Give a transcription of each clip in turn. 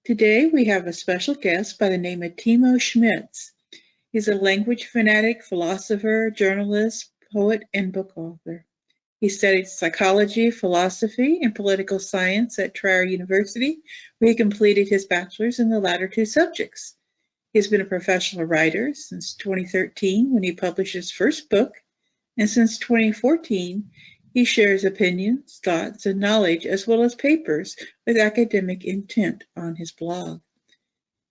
Today we have a special guest by the name of Timo Schmitz. He's a language fanatic, philosopher, journalist, poet, and book author. He studied psychology, philosophy, and political science at Trier University, where he completed his bachelor's in the latter two subjects. He's been a professional writer since 2013 when he published his first book, and since 2014 he shares opinions, thoughts, and knowledge as well as papers with academic intent on his blog.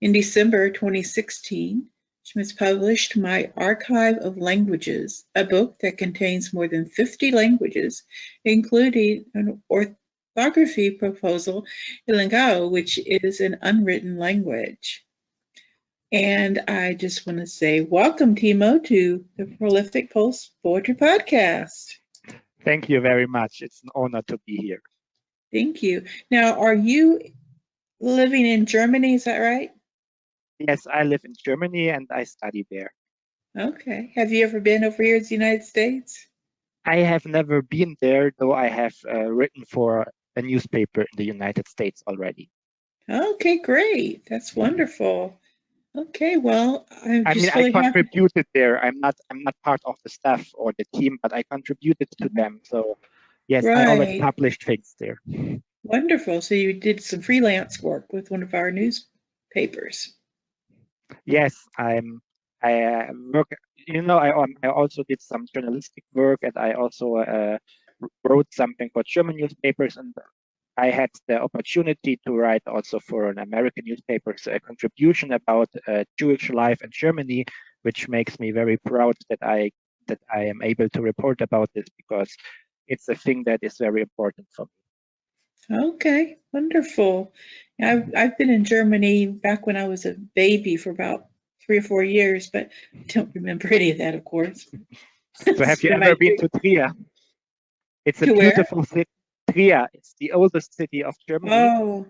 In December 2016, Schmitz published My Archive of Languages, a book that contains more than 50 languages, including an orthography proposal in Lingao, which is an unwritten language. And I just want to say welcome, Timo, to the Prolific Poetry Podcast. Thank you very much. It's an honor to be here. Thank you. Now, are you living in Germany? Is that right? Yes, I live in Germany and I study there. Okay. Have you ever been over here to the United States? I have never been there, though I have written for a newspaper in the United States already. Okay, great. That's wonderful. Okay, well, I contributed there. I'm not part of the staff or the team, but I contributed to them. So yes, I always published things there. Wonderful. So you did some freelance work with one of our newspapers. Yes, I work. I also did some journalistic work, and I also wrote something for German newspapers, and I had the opportunity to write also for an American newspaper, so a contribution about Jewish life in Germany, which makes me very proud that I am able to report about this, because it's a thing that is very important for me. Okay, wonderful. I've been in Germany back when I was a baby for about 3 or 4 years, but I don't remember any of that, of course. So have you ever been to Trier? It's a beautiful city. Trier, it's the oldest city of Germany. Oh,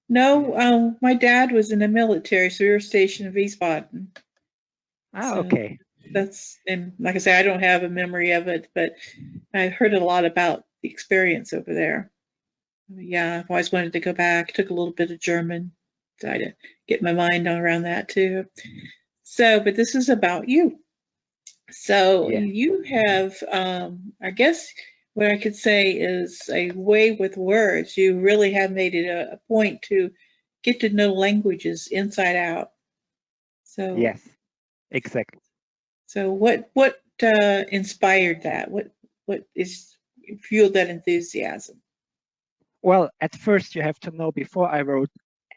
no, my dad was in the military, so we were stationed in Wiesbaden. Okay. And like I say, I don't have a memory of it, but I heard a lot about the experience over there. Yeah, I've always wanted to go back. Took a little bit of German, tried to get my mind around that too. So, but this is about you. So you have, I guess what I could say is a way with words. You really have made it a point to get to know languages inside out. So yes, exactly. So what inspired that? What fueled that enthusiasm? Well, at first you have to know, before I wrote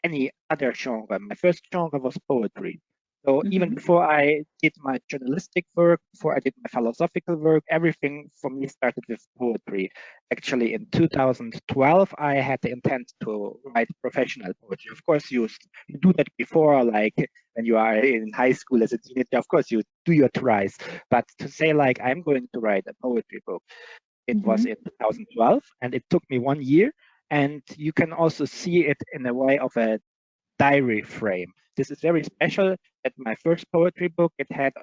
any other genre, my first genre was poetry. So even before I did my journalistic work, before I did my philosophical work, everything for me started with poetry. Actually, in 2012, I had the intent to write professional poetry. Of course, you do that before, like when you are in high school as a teenager, of course, you do your tries. But to say, like, I'm going to write a poetry book, it was in 2012, and it took me 1 year. And you can also see it in a way of a diary frame. This is very special. At my first poetry book, you had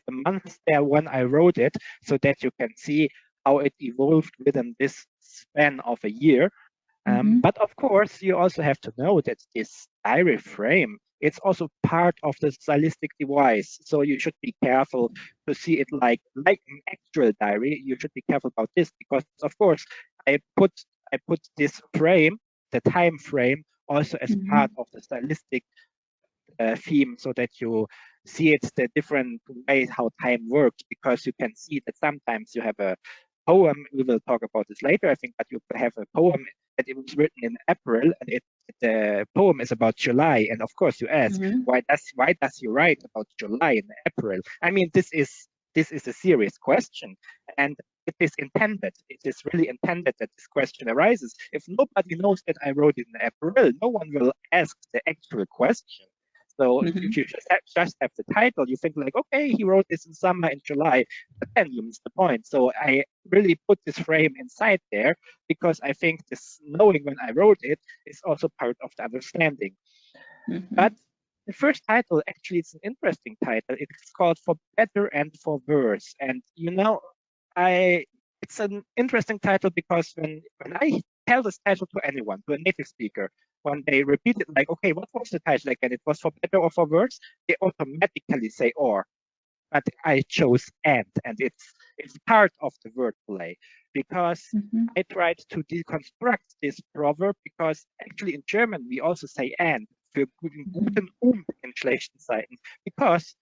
the months there when I wrote it, so that you can see how it evolved within this span of a year. But of course, you also have to know that this diary frame, it's also part of the stylistic device. So you should be careful to see it like an actual diary. You should be careful about this, because of course I put this frame, the time frame, also as part of the stylistic theme, so that you see it's the different ways how time works, because you can see that sometimes you have a poem, we will talk about this later, I think, but you have a poem that it was written in April, and the poem is about July, and of course you ask, why does he write about July in April? I mean, this is a serious question, and it is intended. It is really intended that this question arises. If nobody knows that I wrote it in April, no one will ask the actual question. So if you just have the title, you think like, okay, he wrote this in summer in July, but then you miss the point. So I really put this frame inside there, because I think this knowing when I wrote it is also part of the understanding. But the first title, actually, it's an interesting title. It's called For Better and for Worse. And it's an interesting title, because when I tell this title to anyone, to a native speaker, when they repeat it like, okay, what was the title again? It was for better or for worse? They automatically say or. But I chose and it's part of the wordplay, because I tried to deconstruct this proverb, because actually in German we also say and für guten in schlechten Zeiten, because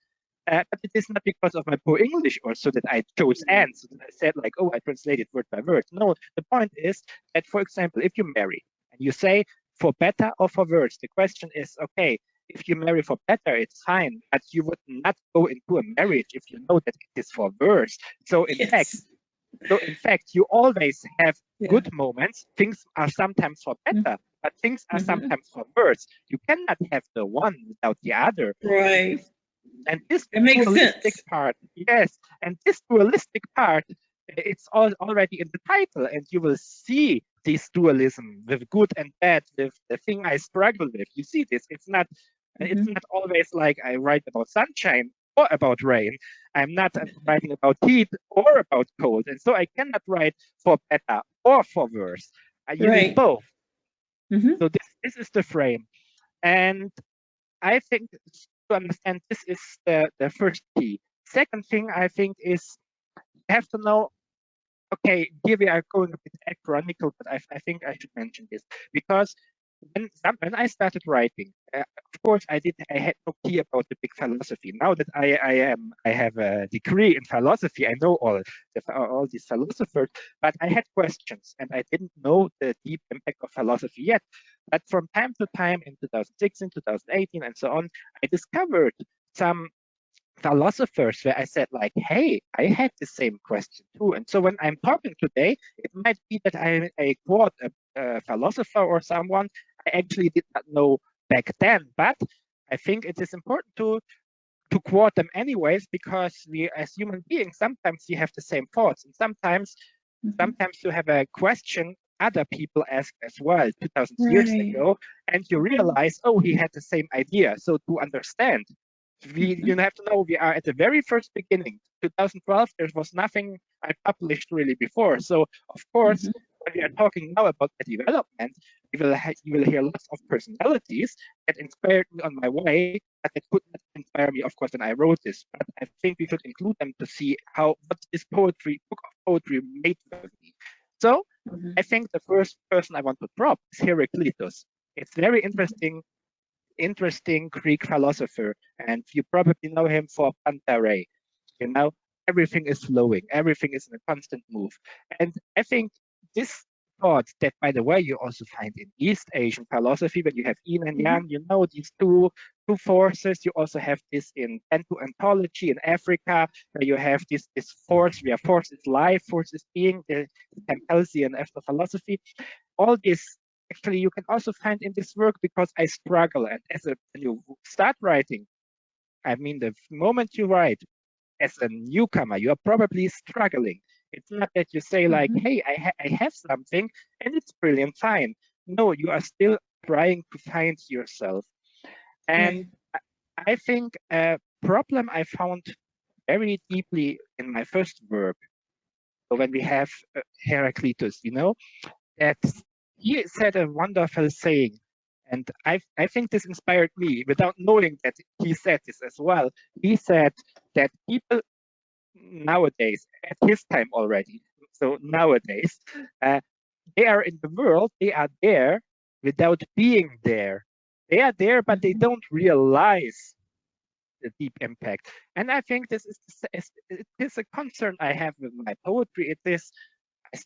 but it is not because of my poor English or so that I chose and, so that I said like, oh, I translated word by word. No, the point is that, for example, if you marry and you say for better or for worse, the question is, okay, if you marry for better, it's fine, but you would not go into a marriage if you know that it is for worse. So in fact, you always have good moments. Things are sometimes for better, but things are sometimes for worse. You cannot have the one without the other. Right. And this dualistic part, yes, and this dualistic part, it's already in the title, and you will see this dualism with good and bad, with the thing I struggle with. You see this. It's not always like I write about sunshine or about rain. I'm not writing about heat or about cold, and so I cannot write for better or for worse. You need both. So this is the frame, and I think to understand this is the first key. Second thing I think is you have to know, okay, here we are going a bit acronymical, but I think I should mention this, because when I started writing, of course I had no key about the big philosophy. Now that I have a degree in philosophy, I know all these philosophers, but I had questions and I didn't know the deep impact of philosophy yet. But from time to time in 2016, 2018, and so on, I discovered some philosophers where I said like, hey, I had the same question too. And so when I'm talking today, it might be that I quote a philosopher or someone I actually did not know back then, but I think it is important to quote them anyways, because we as human beings, sometimes we have the same thoughts, and sometimes you have a question other people ask as well 2000 years ago, and you realize, oh, he had the same idea. So to understand, you have to know we are at the very first beginning. 2012, there was nothing I published really before. So of course, when we are talking now about the development, you will hear lots of personalities that inspired me on my way, but that could not inspire me, of course, when I wrote this. But I think we should include them to see what this book of poetry made with me. So I think the first person I want to drop is Heraclitus. It's very interesting Greek philosopher, and you probably know him for Pantare. You know, everything is flowing, everything is in a constant move. And I think this thought that, by the way, you also find in East Asian philosophy, when you have yin and yang, you know, these two forces. You also have this in Bantu Ontology in Africa, where you have this force, where force is life, force is being, the Campbellsian and Ethnophilosophy. All this actually you can also find in this work, because I struggle. And when you start writing, I mean, the moment you write as a newcomer, you are probably struggling. It's not that you say like, hey, I have something and it's brilliant, fine. No, you are still trying to find yourself. And I think a problem I found very deeply in my first work, so when we have Heraclitus, you know, that he said a wonderful saying, and I think this inspired me without knowing that he said this as well. He said that people nowadays, at his time already, so nowadays, they are in the world, they are there without being there. They are there, but they don't realize the deep impact. And I think it is a concern I have with my poetry. It is,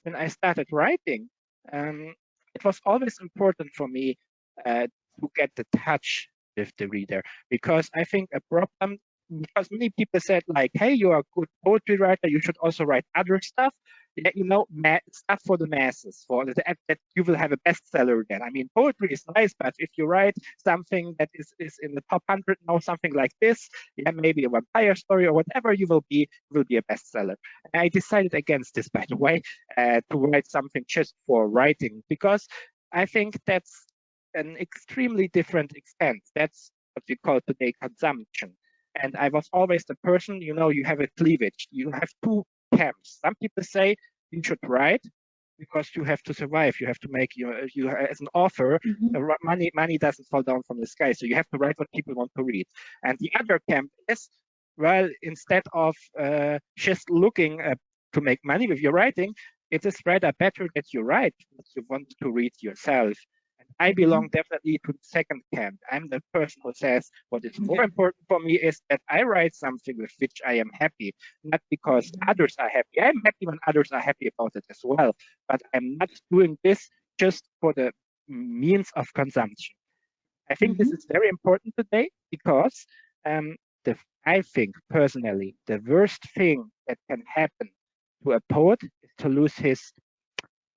when I started writing, it was always important for me to get the touch with the reader, because I think a problem, because many people said like, hey, you are a good poetry writer, you should also write other stuff, you know, stuff for the masses, for that you will have a bestseller then. I mean, poetry is nice, but if you write something that is in the top 100 now, something like this, yeah, maybe a vampire story or whatever, you will be a bestseller. And I decided against this, by the way, to write something just for writing, because I think that's an extremely different extent. That's what we call today consumption. And I was always the person, you know, you have a cleavage. You have two camps. Some people say you should write because you have to survive. You have to make you as an author. Money doesn't fall down from the sky, so you have to write what people want to read. And the other camp is, well, instead of just looking to make money with your writing, it is rather better that you write what you want to read yourself. And I belong definitely to the second camp. I'm the person who says what is more important for me is that I write something with which I am happy, not because others are happy. I'm happy when others are happy about it as well, but I'm not doing this just for the means of consumption. I think this is very important today because I think personally the worst thing that can happen to a poet is to lose his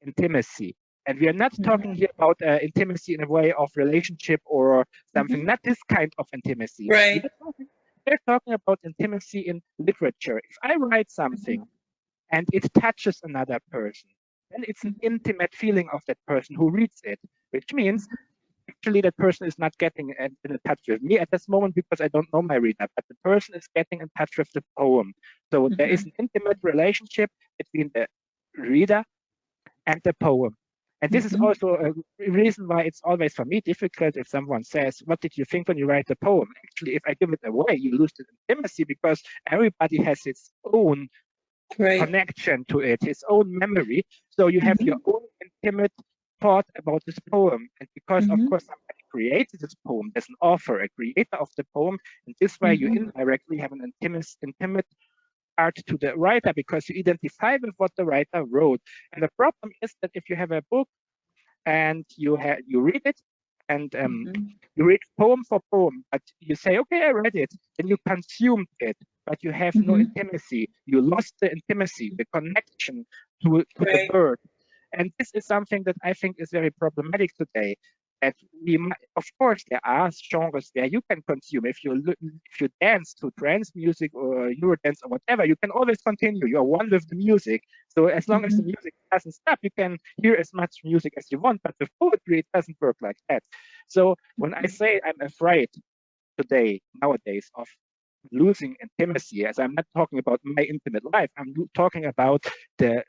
intimacy. And we are not talking here about intimacy in a way of relationship or something, not this kind of intimacy. Right. We're talking about intimacy in literature. If I write something and it touches another person, then it's an intimate feeling of that person who reads it, which means actually that person is not getting in touch with me at this moment because I don't know my reader, but the person is getting in touch with the poem. So there is an intimate relationship between the reader and the poem. And this is also a reason why it's always for me difficult if someone says, what did you think when you write the poem? Actually, if I give it away, you lose the intimacy because everybody has its own connection to it, his own memory. So you have your own intimate thought about this poem. And because, of course, somebody created this poem, there's an author, a creator of the poem. And this way you indirectly have an intimate part to the writer because you identify with what the writer wrote. And the problem is that if you have a book and you read it and you read poem for poem, but you say, okay, I read it, then you consumed it, but you have no intimacy. You lost the intimacy, the connection to the word. And this is something that I think is very problematic today. That we might, of course, there are genres where you can consume. If you dance to trance music or Eurodance or whatever, you can always continue. You are one with the music. So as long as the music doesn't stop, you can hear as much music as you want. But with poetry, it doesn't work like that. So when I say I'm afraid today, nowadays, of losing intimacy, as I'm not talking about my intimate life, I'm talking about the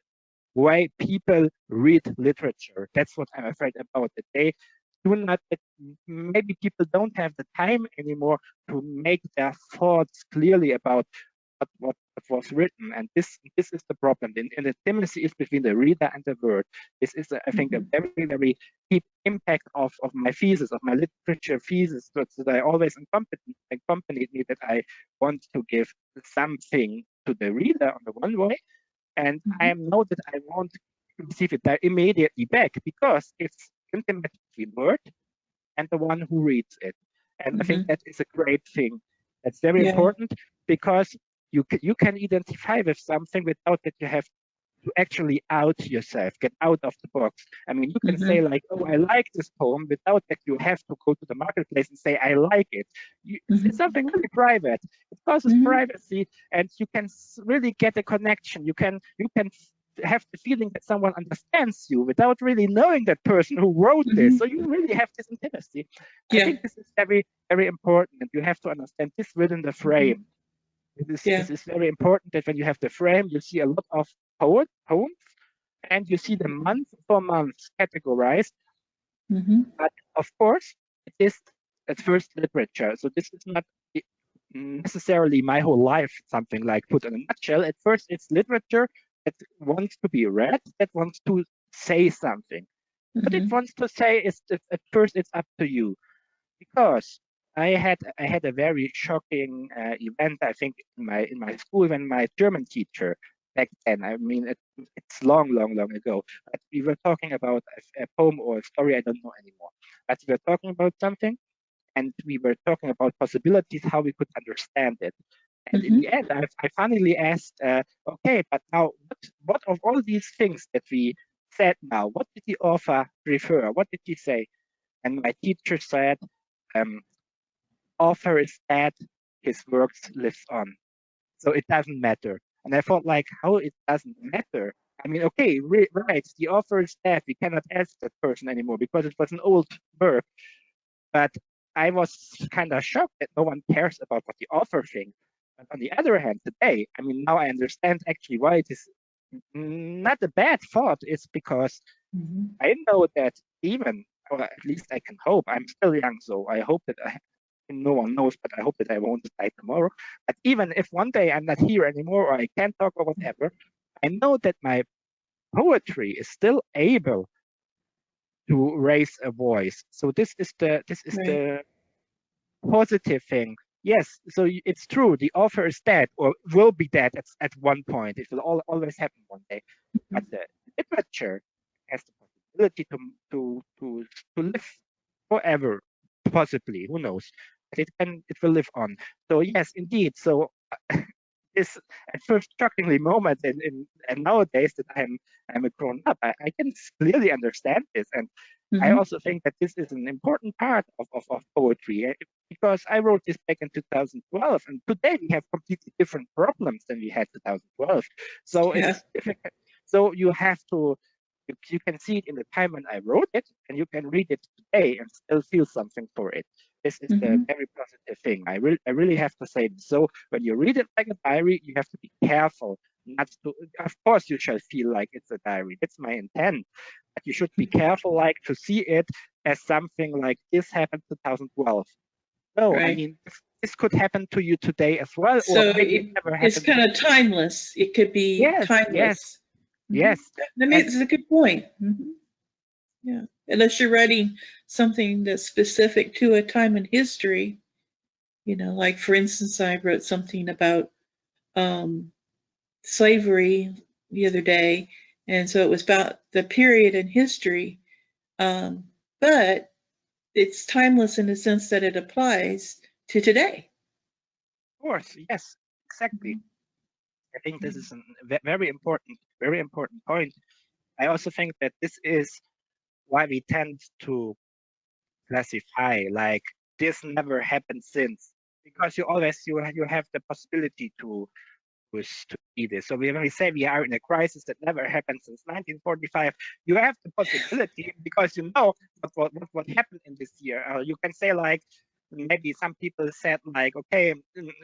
way people read literature. That's what I'm afraid about. That they do not, maybe people don't have the time anymore to make their thoughts clearly about what was written. And this is the problem. And the intimacy is between the reader and the word. This is, I think, a very, very deep impact of my thesis, of my literature thesis, that I always accompanied me, that I want to give something to the reader on the one way, and I know that I won't receive it immediately back because it's intimate between word and the one who reads it. And I think that is a great thing. That's very important because you can identify with something without that you have to actually out yourself, get out of the box. I mean, you can say like, oh, I like this poem without that you have to go to the marketplace and say, I like it. It's something really private. It causes privacy, and you can really get a connection. You can have the feeling that someone understands you without really knowing that person who wrote this. So you really have this intimacy. I think this is very, very important, and you have to understand this within the frame. This is very important that when you have the frame, you see a lot of poems, and you see them month for month categorized. But of course, it is at first literature. So this is not necessarily my whole life, something like put in a nutshell. At first, it's literature that wants to be read, that wants to say something. What it wants to say is that at first it's up to you. Because I had a very shocking event, I think, in my school when my German teacher back then, I mean, it's long ago, but we were talking about a poem or a story, I don't know anymore. But we were talking about something, and we were talking about possibilities, how we could understand it. And in the end, I finally asked, okay, but now what of all these things that we said now, what did the author prefer? What did he say? And my teacher said, author is dead, his works lives on. So it doesn't matter. And I thought, like, how it doesn't matter? I mean, okay, right, the author is dead. We cannot ask that person anymore because it was an old work. But I was kind of shocked that no one cares about what the author thinks. But on the other hand, today, I mean, now I understand actually why it is not a bad thought. It's because I know that even, or at least I can hope, I'm still young, so I hope that no one knows, but I hope that I won't die tomorrow. But even if one day I'm not here anymore, or I can't talk or whatever, I know that my poetry is still able to raise a voice. So this is the positive thing. Yes, so it's true. The author is dead or will be dead at one point. It will always happen one day. But the literature has the possibility to live forever, possibly. Who knows? But it will live on. So yes, indeed. So this at first shockingly moment and nowadays that I'm a grown up, I can clearly understand this, and I also think that this is an important part of poetry, because I wrote this back in 2012, and today we have completely different problems than we had 2012. So it's difficult. So you have to, you can see it in the time when I wrote it, and you can read it today and still feel something for it. This is the very positive thing. I really have to say this. So when you read it like a diary, you have to be careful not to. Of course, you shall feel like it's a diary. That's my intent. But you should be careful, like, to see it as something like this happened 2012. No, I mean this could happen to you today as well, So or maybe it never happened. It's kind of timeless. It could be timeless. Yes. It's a good point. Yeah, unless you're writing something that's specific to a time in history, like for instance, I wrote something about slavery the other day, and so it was about the period in history, but it's timeless in the sense that it applies to today. Of course, yes, exactly. I think this is a very important point. I also think that this is why we tend to classify like this never happened since, because you have the possibility to see this. So when we say we are in a crisis that never happened since 1945, you have the possibility because you know what happened in this year. You can say like, maybe some people said like, okay,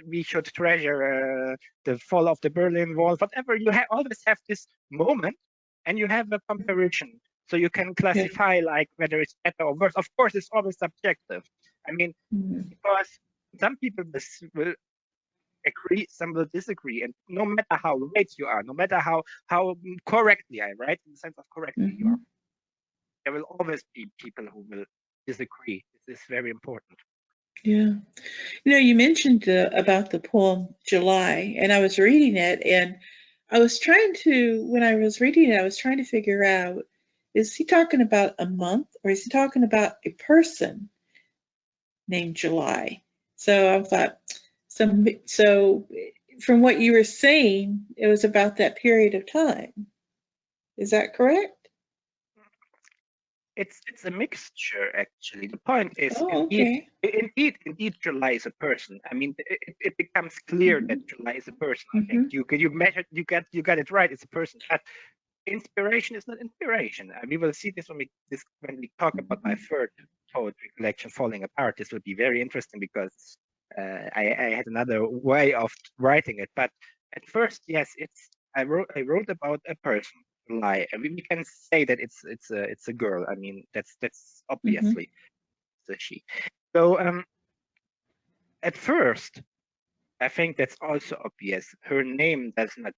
we should treasure the fall of the Berlin Wall, whatever. You always have this moment, and you have a comparison. So you can classify like whether it's better or worse. Of course, it's always subjective. I mean, because some people will agree, some will disagree, and no matter how right you are, no matter how correctly I write, in the sense of correctly you are, there will always be people who will disagree. This is very important. Yeah. You mentioned about the poem July, and I was reading it, and when I was reading it, I was trying to figure out, is he talking about a month or is he talking about a person named July? So I thought, so from what you were saying, it was about that period of time. Is that correct? It's a mixture, actually. The point is, Okay. indeed, July is a person. I mean, it becomes clear that July is a person. I think you got it right. It's a person. But inspiration is not inspiration. We will see this when we talk about my third poetry collection, Falling Apart. This will be very interesting because I had another way of writing it. But at first, yes, I wrote about a person. Lie. I mean, we can say that it's a girl. I mean, that's obviously it's a she. So at first, I think that's also obvious. Her name does not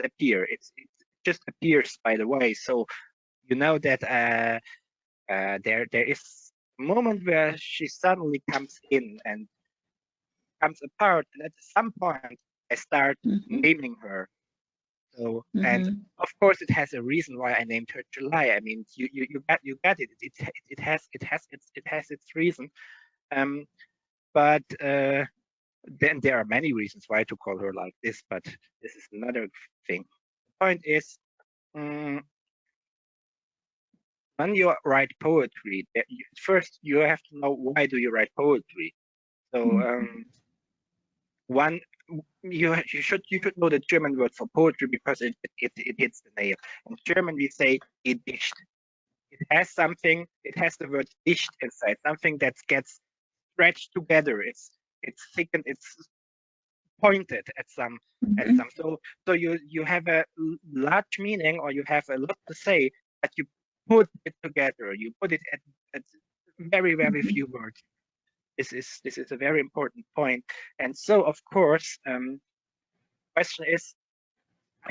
appear. It just appears by the way. So you know that there is a moment where she suddenly comes in and comes apart, and at some point I start naming her. So and of course it has a reason why I named her July. I mean, you got it. It has its reason. But then there are many reasons why to call her like this. But this is another thing. The point is, when you write poetry, first you have to know why do you write poetry. So one, you should know the German word for poetry because it hits the nail. In German we say gedicht. It has the word dicht inside, something that gets stretched together. It's thickened, it's pointed at some Mhm. so you have a large meaning, or you have a lot to say, but you put it together. You put it at very, very Mhm. few words. This is a very important point. And so, of course, question is,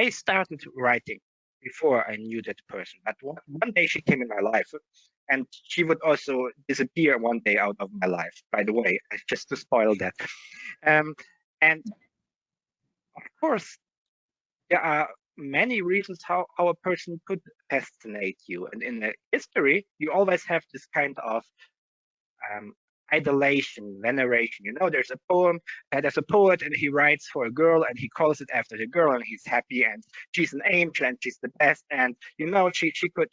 I started writing before I knew that person, but one day she came in my life, and she would also disappear one day out of my life. By the way, just to spoil that. And of course, there are many reasons how a person could fascinate you, and in the history, you always have this kind of um, idolation, veneration. You know, there's a poem, there's a poet, and he writes for a girl, and he calls it after the girl, and he's happy, and she's an angel, and she's the best, and you know, she could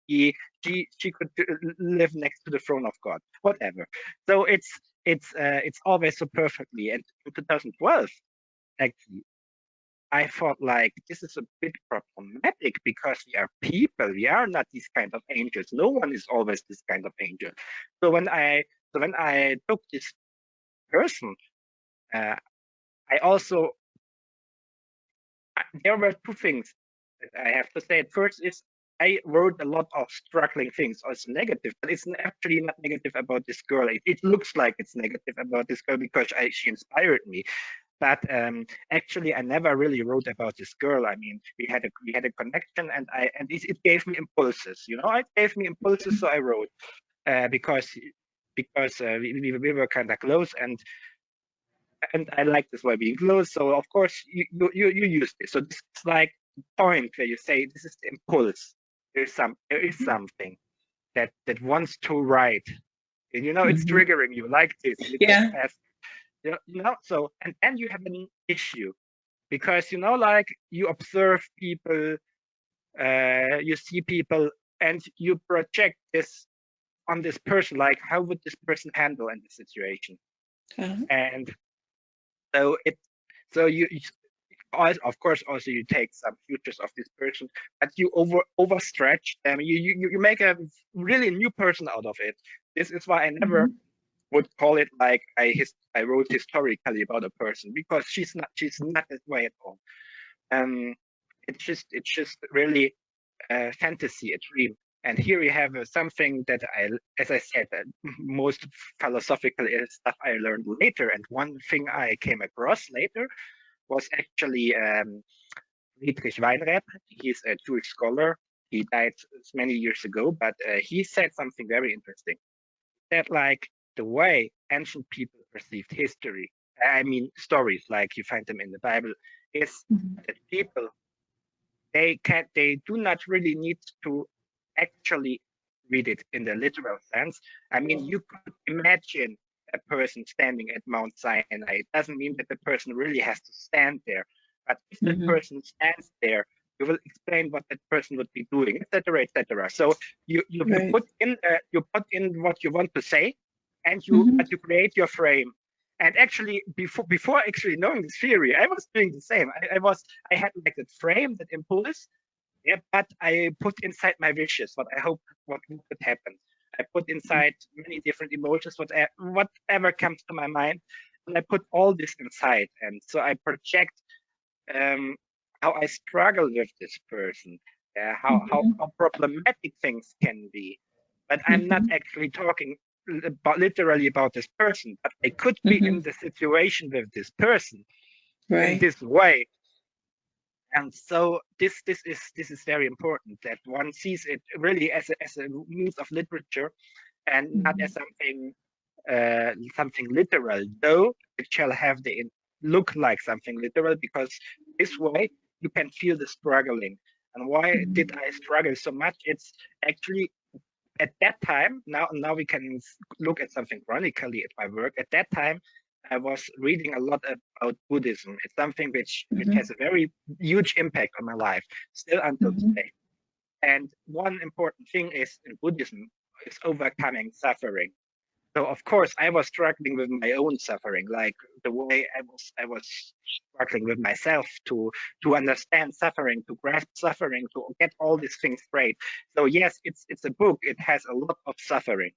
be she could live next to the throne of God, whatever. So it's always so perfectly. And in 2012, actually, I thought like this is a bit problematic because we are people. We are not these kind of angels. No one is always this kind of angel. So when I took this person, uh, I also there were two things that I have to say. At first is I wrote a lot of struggling things, also negative, but it's actually not negative about this girl. It looks like it's negative about this girl because she inspired me. But actually, I never really wrote about this girl. I mean, we had a connection, and it gave me impulses. You know, it gave me impulses, so I wrote because we were kind of close, and I like this way being close. So of course you use this. So this is like the point where you say this is the impulse. There is something that wants to write. And you know, it's Mhm. triggering you like this, and it goes Yeah. past. You know, so and then you have an issue because you know, like you observe people, you see people, and you project this on this person. Like, how would this person handle in this situation? Uh-huh. And so you of course also you take some features of this person, but you overstretch them. You make a really new person out of it. This is why I never Mhm. would call it like I wrote historically about a person, because she's not that way at all. Um, it's just really a fantasy, a dream. And here we have something that as I said, most philosophical stuff I learned later. And one thing I came across later was actually Friedrich Weinreb. He's a Jewish scholar. He died many years ago, but he said something very interesting. That like the way ancient people perceived history, I mean stories like you find them in the Bible, is Mhm. that people they do not really need to actually read it in the literal sense. I mean, you could imagine a person standing at Mount Sinai. It doesn't mean that the person really has to stand there. But if that Mhm. person stands there, you will explain what that person would be doing, etc., etc. So Right. you put in what you want to say, and Mhm. you create your frame. And actually, before actually knowing this theory, I was doing the same. I had like that frame, that impulse, yeah, but I put inside my wishes, what I hope what could happen. I put inside many different emotions, whatever comes to my mind, and I put all this inside. And so I project um, how I struggle with this person, Mhm. how problematic things can be. But I'm not Mhm. actually talking literally about this person, but I could be in Mhm. the situation with this person in Right. this way. And so this is very important, that one sees it really as a means of literature, and not as Mhm. something literal, though it shall have look like something literal, because this way you can feel the struggling. And why did Mhm. I struggle so much? It's actually at that time, now we can look at something chronically at my work. At that time, I was reading a lot about Buddhism. It's something which Mhm. has a very huge impact on my life still until Mhm. today. And one important thing is in Buddhism is overcoming suffering. So of course I was struggling with my own suffering, like the way I was struggling with myself to understand suffering, to grasp suffering, to get all these things straight. So yes, it's a book. It has a lot of suffering,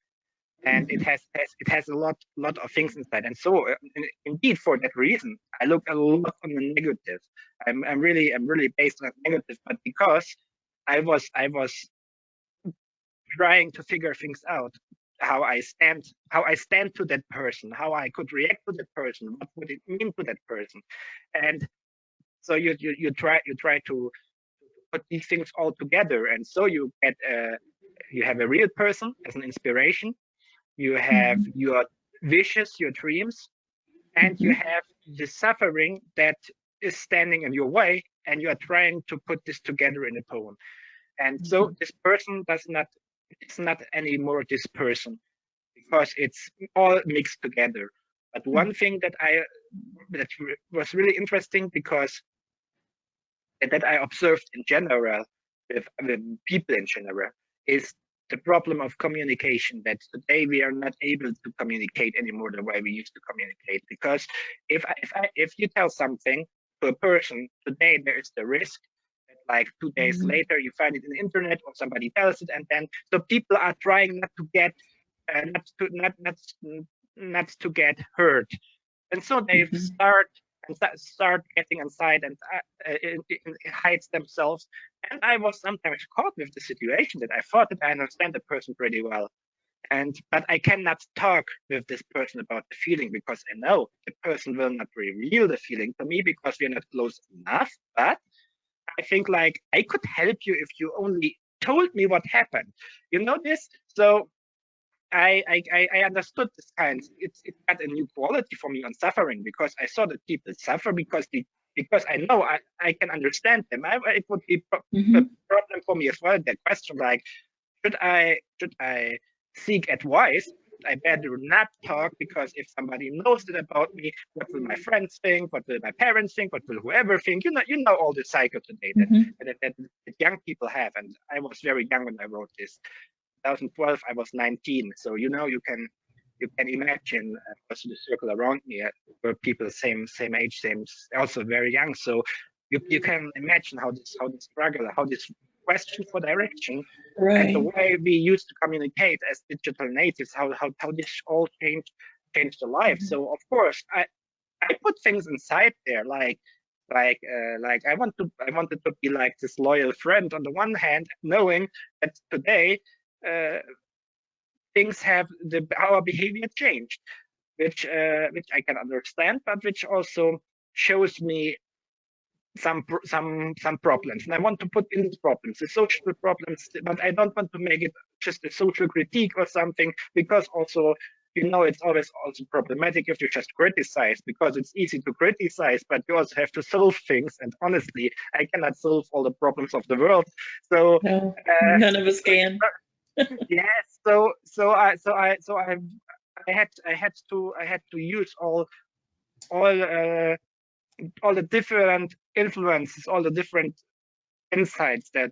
and it has a lot of things inside. And so indeed, for that reason, I look a lot on the negative. I'm really based on negative, but because I was trying to figure things out, how I stand to that person, how I could react to that person, what would it mean to that person. And so you try to put these things all together, and so you get you have a real person as an inspiration, you have your wishes, your dreams, and you have the suffering that is standing in your way, and you are trying to put this together in a poem. And so this person it's not anymore this person, because it's all mixed together. But one thing that was really interesting, because that I observed in general with people in general, is the problem of communication, that today we are not able to communicate anymore the way we used to communicate. Because if you tell something to a person today, there is the risk that like 2 days later you find it in the internet or somebody tells it, and then so people are trying not to get not to get hurt, and so they start getting inside and hides themselves. And I was sometimes caught with the situation that I thought that I understand the person pretty well, but I cannot talk with this person about the feeling, because I know the person will not reveal the feeling to me because we are not close enough. But I think like I could help you if you only told me what happened. You know this? So I understood this kind. It got a new quality for me on suffering, because I saw that people suffer because I know I can understand them. It would be a problem for me as well. That question, like, should I seek advice? I better not talk, because if somebody knows it about me, what will my friends think? What will my parents think? What will whoever think? You know all the cycle today that young people have. And I was very young when I wrote this. 2012, I was 19. So you can imagine also the circle around me were people same age, also very young. So you can imagine how this struggle, how this question for direction, and the way we used to communicate as digital natives, how this all changed the life. So of course I put things inside there, like I wanted to be like this loyal friend on the one hand, knowing that today things have our behavior changed, which I can understand, but which also shows me some problems, and I want to put in these problems, the social problems, but I don't want to make it just a social critique or something, because also it's always also problematic if you just criticize, because it's easy to criticize, but you also have to solve things, and honestly, I cannot solve all the problems of the world. So no, none of us can. Yes, so I had to use all the different influences, all the different insights that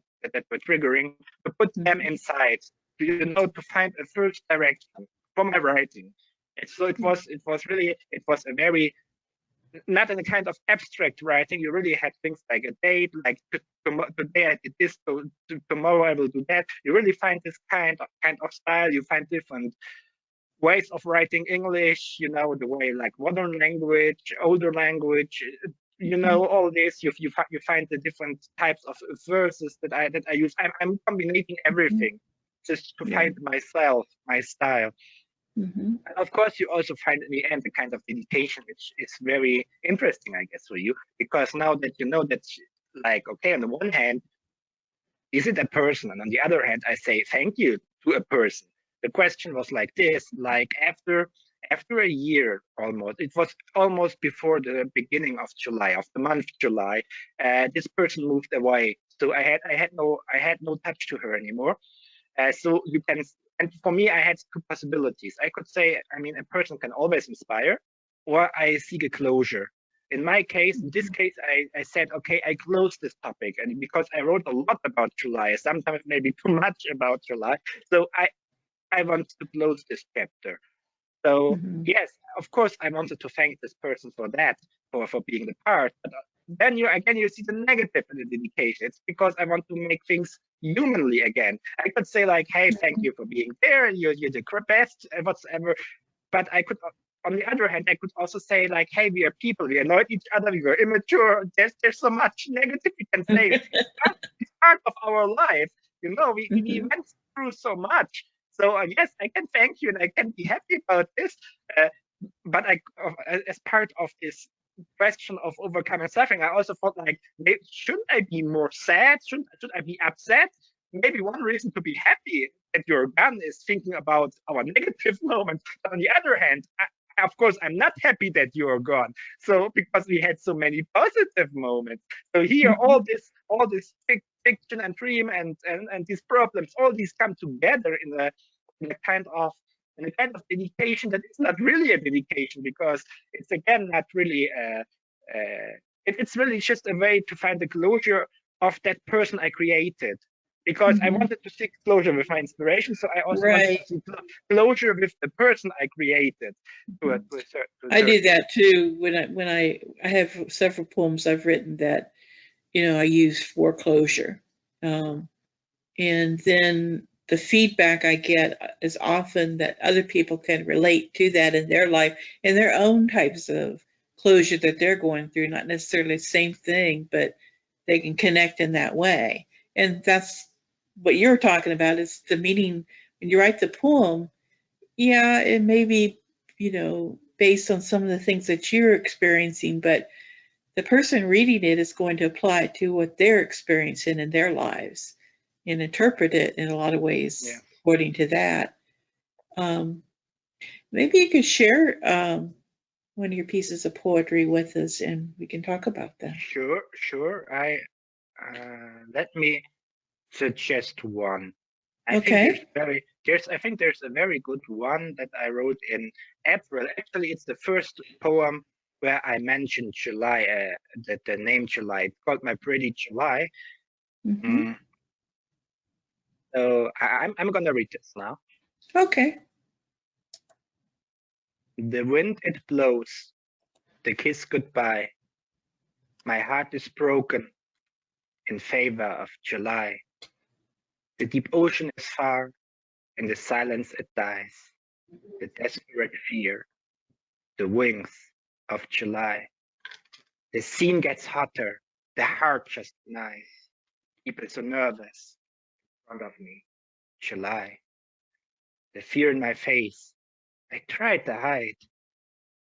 were triggering, to put them inside, to find a first direction for my writing. And so it was a very, not in a kind of abstract writing. You really had things like a date, like today I did this, tomorrow I will do that. You really find this kind of style. You find different ways of writing English, the way like modern language, older language, all this. You find the different types of verses that I use. I'm combining everything just to find myself, my style. And of course, you also find in the end a kind of dedication, which is very interesting, I guess, for you, because now that you know that, like, okay, on the one hand, is it a person? And on the other hand, I say thank you to a person. The question was like this, like after a year almost, it was almost before the beginning of July, of the month July, this person moved away. So I had no touch to her anymore. So you can, and for me, I had two possibilities. I could say, a person can always inspire, or I seek a closure. In my case, in this case, I said, okay, I close this topic. And because I wrote a lot about July, sometimes maybe too much about July. So I want to close this chapter. So yes, of course, I wanted to thank this person for that, for being the part. But then you see the negative in the dedication. It's because I want to make things humanly again. I could say like, hey, thank you for being there, you're the best, whatsoever. But I could, on the other hand, I could also say like, hey, we are people, we annoyed each other, we were immature. There's so much negative we can say. It's part of our life. You know, we went through so much. So yes, I can thank you and I can be happy about this. But as part of this question of overcoming suffering, I also thought like, shouldn't I be more sad? Should I be upset? Maybe one reason to be happy that you're gone is thinking about our negative moments. But on the other hand, of course, I'm not happy that you're gone. So because we had so many positive moments. So here, all this fiction and dream and these problems, all these come together in a kind of dedication that is not really a dedication, because it's again not really it's really just a way to find the closure of that person I created, because I wanted to seek closure with my inspiration, so I also wanted to seek closure with the person I created. I do that too. When I have several poems I've written that, I use for closure, and then the feedback I get is often that other people can relate to that in their life, in their own types of closure that they're going through, not necessarily the same thing, but they can connect in that way. And that's what you're talking about, is the meaning. When you write the poem, yeah, it may be, based on some of the things that you're experiencing, but the person reading it is going to apply it to what they're experiencing in their lives and interpret it in a lot of ways according to that. Maybe you could share one of your pieces of poetry with us and we can talk about that. Sure. Let me suggest one. I think there's a very good one that I wrote in April. Actually, it's the first poem where I mentioned July, the name July. It's called My Pretty July. So I'm gonna read this now. Okay. The wind it blows, the kiss goodbye. My heart is broken in favor of July. The deep ocean is far, in the silence it dies. The desperate fear, the wings of July. The scene gets hotter, the heart just denies. People so nervous in front of me. July. The fear in my face, I tried to hide.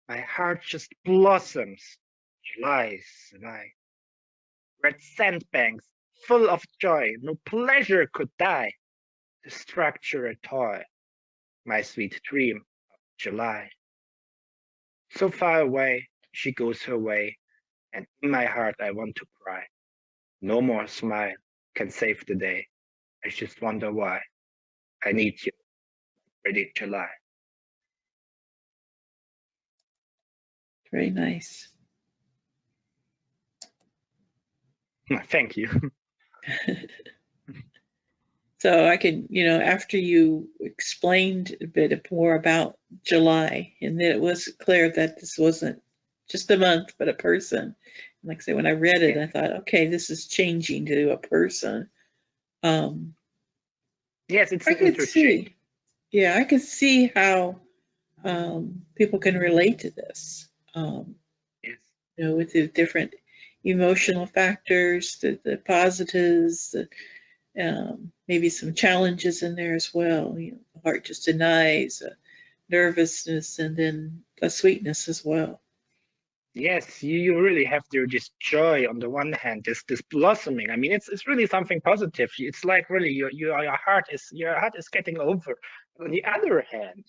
My heart just blossoms. July. Red sandbanks, full of joy, no pleasure could die. The structure a toy, my sweet dream of July. So far away, she goes her way, and in my heart I want to cry. No more smile can save the day. I just wonder why. I need you, pretty July. Very nice. Thank you. So I can, after you explained a bit more about July, and that it was clear that this wasn't just a month, but a person. Like I say, when I read it, I thought, okay, this is changing to a person. Yes, it's I could see. Yeah, I could see how people can relate to this. Yes. With the different emotional factors, the positives, maybe some challenges in there as well. The heart just denies, nervousness, and then a sweetness as well. Yes, you really have this joy on the one hand, this blossoming. I mean, it's really something positive. It's like really your heart is getting over. On the other hand,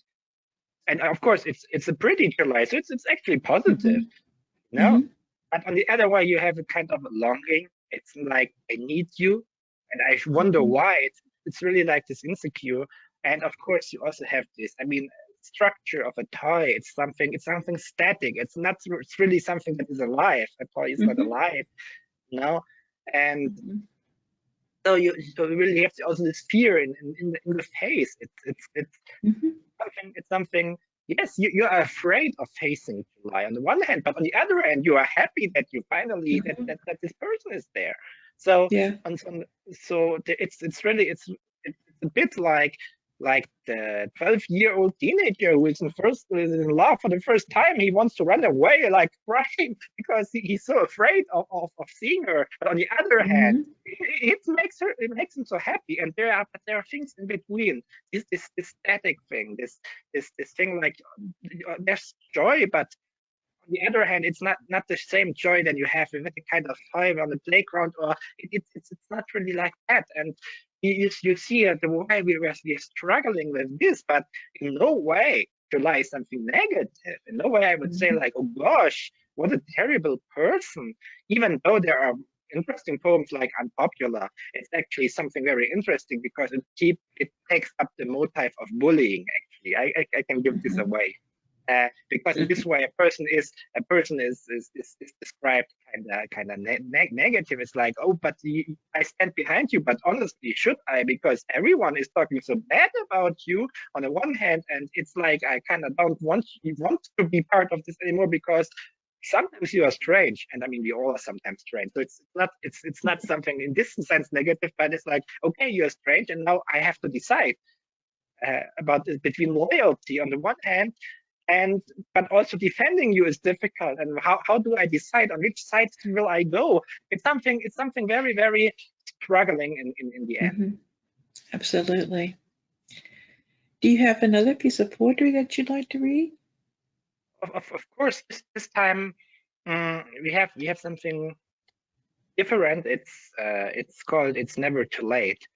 and of course it's a pretty July, so it's actually positive, But on the other way, you have a kind of a longing. It's like I need you, and I wonder why. It's really like this insecure. And of course, you also have this. I mean, structure of a toy. It's something static. It's really something that is alive. A toy is not alive, And so you really have also this fear in the face. It's something yes, you are afraid of facing July on the one hand, but on the other hand, you are happy that you finally that this person is there. So Yeah. it's really it's a bit like the 12-year-old teenager who is in love for the first time. He wants to run away, like crying, because he's so afraid of seeing her. But on the other hand, it makes him so happy. And there are things in between. This static thing, this thing like there's joy, but on the other hand, it's not the same joy that you have with a kind of toy on the playground, or it's not really like that. And you see the way we're struggling with this, but in no way July is something negative. In no way I would say like, oh gosh, what a terrible person. Even though there are interesting poems like Unpopular, it's actually something very interesting because it takes up the motif of bullying. Actually, I can give this away. Because in this way, a person is described kind of negative. It's like, oh, but I stand behind you, but honestly, should I? Because everyone is talking so bad about you on the one hand, and it's like I kind of don't want to be part of this anymore because sometimes you are strange, and I mean we all are sometimes strange. So it's not something in this sense negative, but it's like, okay, you're strange, and now I have to decide about this between loyalty on the one hand but also defending you is difficult, and how do I decide on which side will I go? It's something very, very struggling in the end. Absolutely. Do you have another piece of poetry that you'd like to read? Of course, this time we have something different. It's called "It's Never Too Late."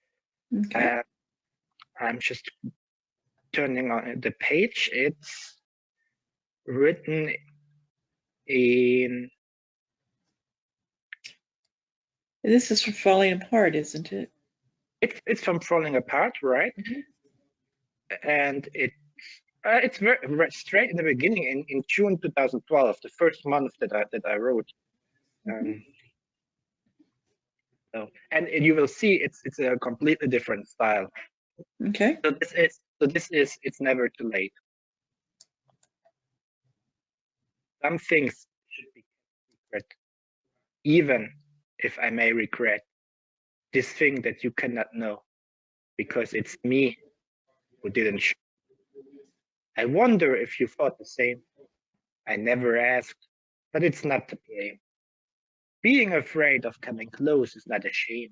Okay. I'm just turning on the page. It's written in. This is from Falling Apart, isn't it? It's from Falling Apart, right? And it's very straight in the beginning in June 2012, the first month that I wrote. So, and you will see it's a completely different style. Okay. So this is It's Never Too Late. Some things should be secret, even if I may regret this thing that you cannot know, because it's me who didn't. I wonder if you thought the same. I never asked, but it's not to blame. Being afraid of coming close is not a shame.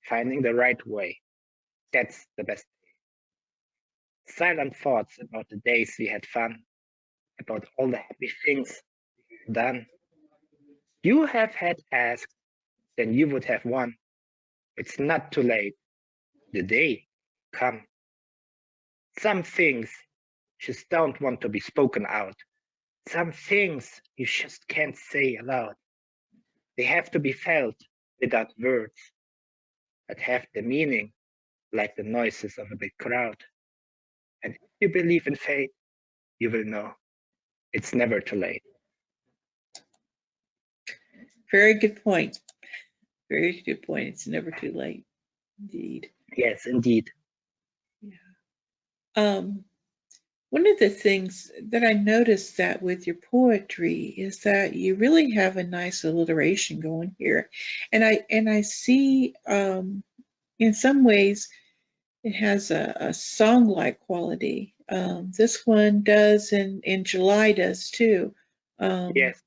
Finding the right way, that's the best way. Silent thoughts about the days we had fun, about all the happy things we've done. You have had asked, then you would have won. It's not too late. The day come. Some things just don't want to be spoken out. Some things you just can't say aloud. They have to be felt without words, that have the meaning like the noises of a big crowd. And if you believe in fate, you will know it's never too late. Very good point. Very good point. It's never too late. Indeed. Yes, indeed. Yeah. One of the things that I noticed that with your poetry is that you really have a nice alliteration going here, and I see in some ways it has a song-like quality. This one does, and July does too. Yes.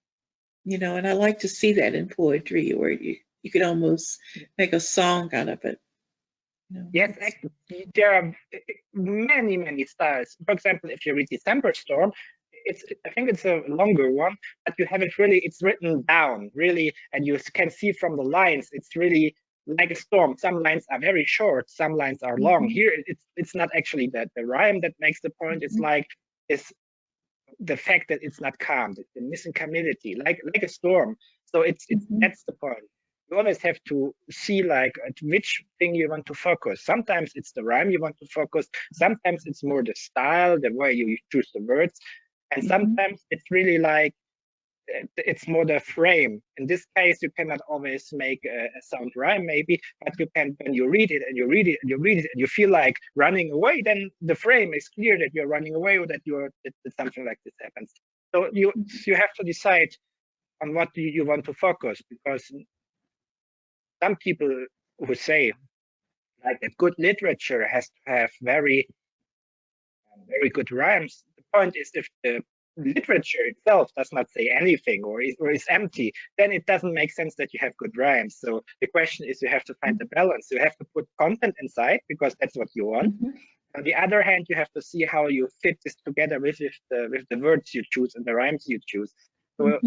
You know, and I like to see that in poetry where you could almost make a song out of it. You know, yes, there are many styles. For example, if you read December Storm, I think it's a longer one, but you have it really, it's written down really, and you can see from the lines, it's really like a storm. Some lines are very short, some lines are long. Here, it's not actually the rhyme that makes the point. It's like it's the fact that it's not calm, the missing calmity, like a storm. So it's that's the point. You always have to see like at which thing you want to focus. Sometimes it's the rhyme you want to focus. Sometimes it's more the style, the way you choose the words, and sometimes it's really like it's more the frame. In this case, you cannot always make a sound rhyme, maybe, but you can, when you read it and you read it and you read it and you feel like running away, then the frame is clear that you're running away or that that something like this happens. So you have to decide on what you want to focus, because some people who say like that good literature has to have very good rhymes. The point is, if the literature itself does not say anything or is empty, then it doesn't make sense that you have good rhymes. So the question is, you have to find the balance. You have to put content inside because that's what you want. On the other hand, you have to see how you fit this together with the words you choose and the rhymes you choose. So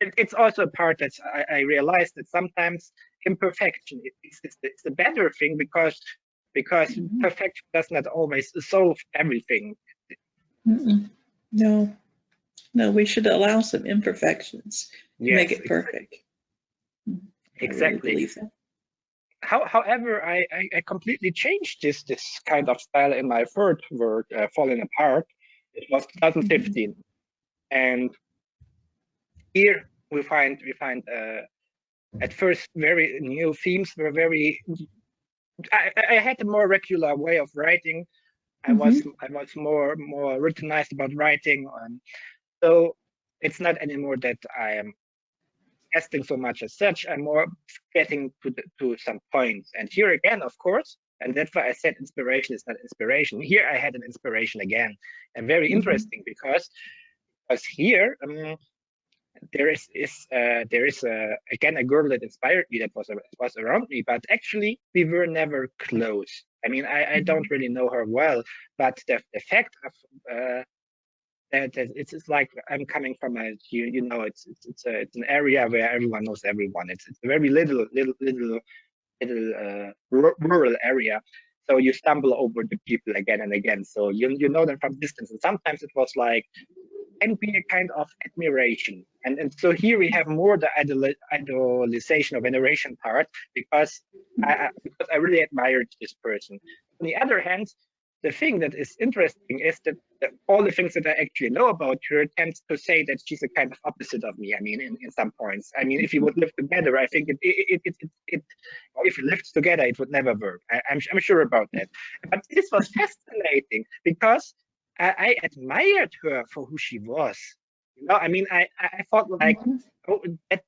it's also a part that I realized that sometimes imperfection is the better thing, because perfection does not always solve everything. No, we should allow some imperfections to make it perfect. Exactly. I really believe that. However, I completely changed this kind of style in my third work, Falling Apart. It was 2015, and here we find at first very new themes. Were very. I had a more regular way of writing. I was more routinized about writing, so it's not anymore that I am testing so much as such. I'm more getting to some points. And here again, of course, and that's why I said inspiration is not inspiration. Here I had an inspiration again, and very interesting, because here there is again a girl that inspired me, that was around me, but actually we were never close. I mean, I don't really know her well, but the fact of that it's like I'm coming from it's an area where everyone knows everyone. It's a very little rural area, so you stumble over the people again and again. So you know them from distance, and sometimes it was like can be a kind of admiration, and so here we have more the idolization or veneration part, because I really admired this person. On the other hand, the thing that is interesting is that all the things that I actually know about her tends to say that she's a kind of opposite of me. I mean, in some points. I mean, if you would live together, I think if you lived together, it would never work. I'm sure about that. But this was fascinating, because I admired her for who she was. You know, I mean, I thought like, oh, that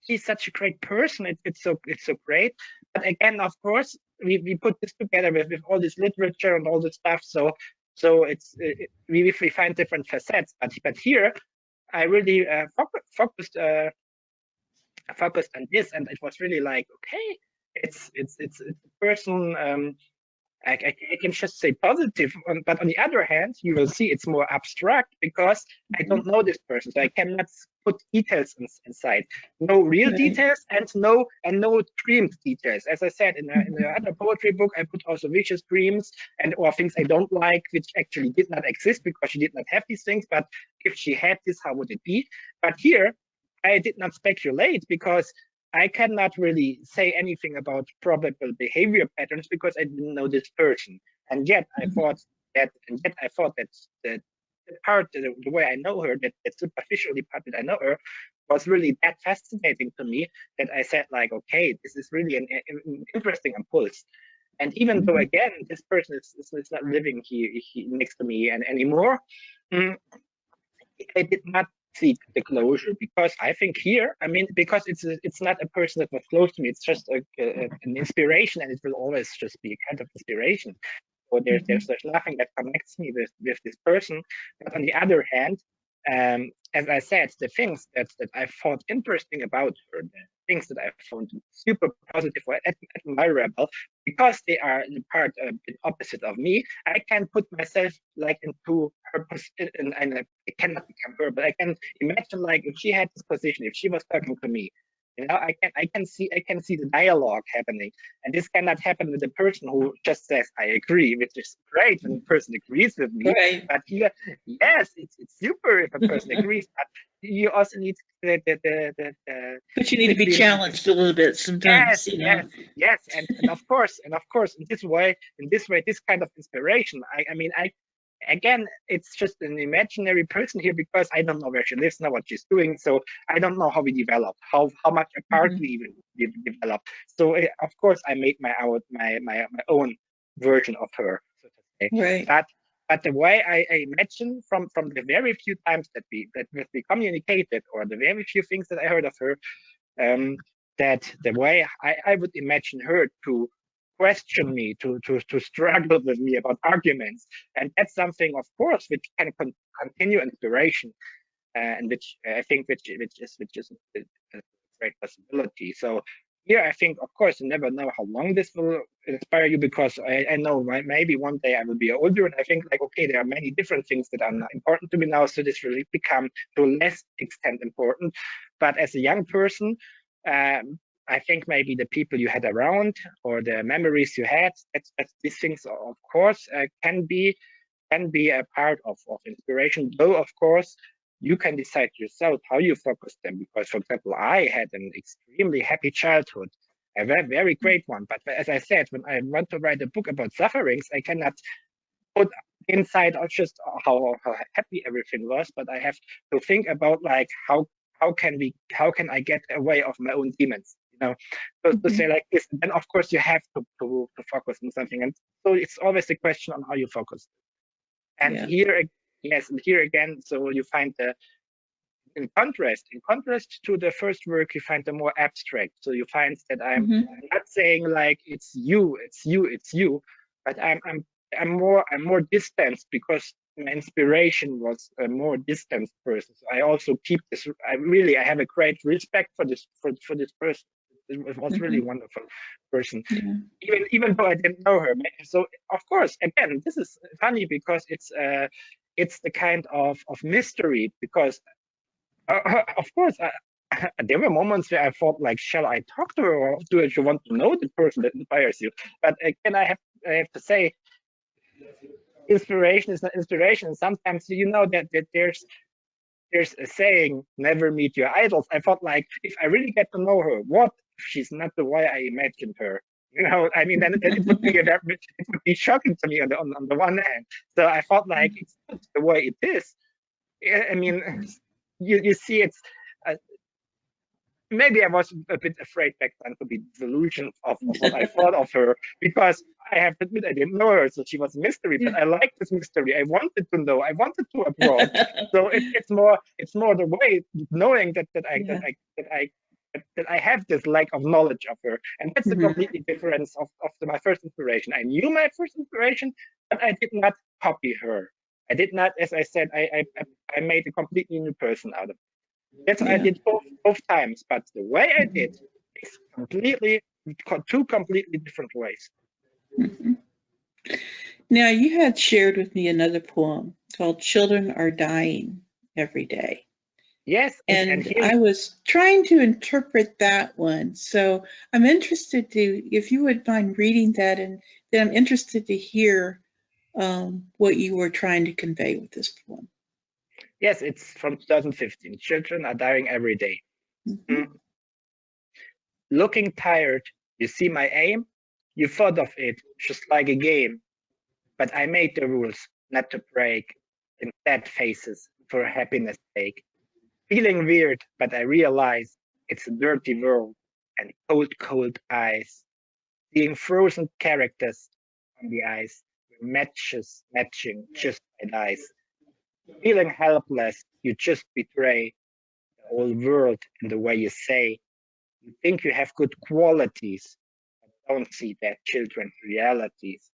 she's such a great person. It's so great. But again, of course, we put this together with all this literature and all this stuff. So it's we find different facets. But here, I really focused on this, and it was really like, okay, it's a person. I can just say positive, but on the other hand, you will see it's more abstract, because I don't know this person, so I cannot put details inside. No real details and no dreamed details. As I said in the other poetry book, I put also vicious dreams or things I don't like, which actually did not exist because she did not have these things. But if she had this, how would it be? But here, I did not speculate, because I cannot really say anything about probable behavior patterns because I didn't know this person. And yet I thought that the part, the way I know her, that superficially part that I know her, was really that fascinating to me that I said like, okay, this is really an interesting impulse. And even though again, this person is not living here next to me anymore, I did not seek the closure, because I think here, I mean, because it's not a person that was close to me, it's just an inspiration, and it will always just be a kind of inspiration. So there's nothing that connects me with this person. But on the other hand, as I said, the things that I thought interesting about her, the things that I found super positive or admirable, because they are the part the opposite of me, I can put myself like into her position, and I cannot become her, but I can imagine like if she had this position, if she was talking to me, you know, I can see the dialogue happening, and this cannot happen with a person who just says I agree, which is great when a person agrees with me. Right. But here, yes, it's super if a person agrees, but you also need the But you need to be challenged a little bit sometimes. Yes, and of course, in this way, this kind of inspiration. I mean, again, it's just an imaginary person here because I don't know where she lives now, what she's doing. So I don't know how we developed, how much apart we even developed. So of course I made my own version of her, so to say. Right. But the way I imagine from the very few times that we communicated, or the very few things that I heard of her, that the way I would imagine her to question me, to struggle with me about arguments, and that's something, of course, which can continue inspiration, and which I think which is a great possibility. So here, I think, of course, you never know how long this will inspire you, because I know maybe one day I will be older and I think like, okay, there are many different things that are not important to me now, so this will become to a less extent important. But as a young person, I think maybe the people you had around or the memories you had, that's these things, of course, can be a part of inspiration, though, of course, you can decide yourself how you focus them. Because, for example, I had an extremely happy childhood, a very, very great one. But as I said, when I want to write a book about sufferings, I cannot put inside or just how happy everything was, but I have to think about like how can I get away of my own demons, so to say like this. And then of course you have to focus on something, and so it's always a question on how you focus. And here, yes, and here again, so you find in contrast to the first work, you find the more abstract. So you find that I'm not saying like it's you, but I'm more distanced, because my inspiration was a more distanced person. So I also keep this. I have a great respect for this person. It was really a wonderful person, even though I didn't know her. So of course, again, this is funny because it's the kind of mystery, because of course there were moments where I thought like, shall I talk to her, or do you want to know the person that inspires you? But again, I have to say, inspiration is not inspiration. Sometimes that there's a saying, never meet your idols. I thought like, if I really get to know her, what if she's not the way I imagined her? I mean, then it would be shocking to me on the one hand. So I thought like, it's not the way it is. I mean, you see, it's maybe I was a bit afraid back then to be delusional of what I thought of her, because I have to admit I didn't know her, so she was a mystery. But I liked this mystery. I wanted to know. I wanted to approach. So it's more the way, knowing that I have this lack of knowledge of her, and that's the completely difference of my first inspiration. I knew my first inspiration, but I did not copy her. I did not, as I said, I made a completely new person out of it. That's what I did both times, but the way I did is two completely different ways. Now, you had shared with me another poem called "Children Are Dying Every Day." Yes, and I was trying to interpret that one. So I'm interested if you would mind reading that, and then I'm interested to hear what you were trying to convey with this poem. Yes, it's from 2015. Children are dying every day. Looking tired, you see my aim? You thought of it just like a game. But I made the rules not to break in sad faces for happiness' sake. Feeling weird, but I realize it's a dirty world and cold, cold eyes. Seeing frozen characters on the ice, matching just by dice. Feeling helpless, you just betray the whole world in the way you say. You think you have good qualities, but don't see that children's realities.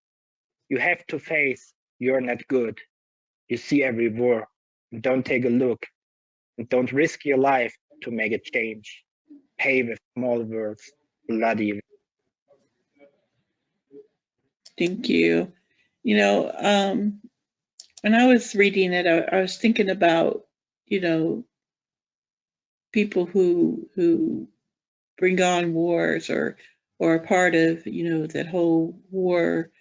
You have to face you're not good. You see every war, and don't take a look, and don't risk your life to make a change. Pay with small words, bloody. Thank you. When I was reading it, I was thinking about, people who bring on wars or are part of, that whole war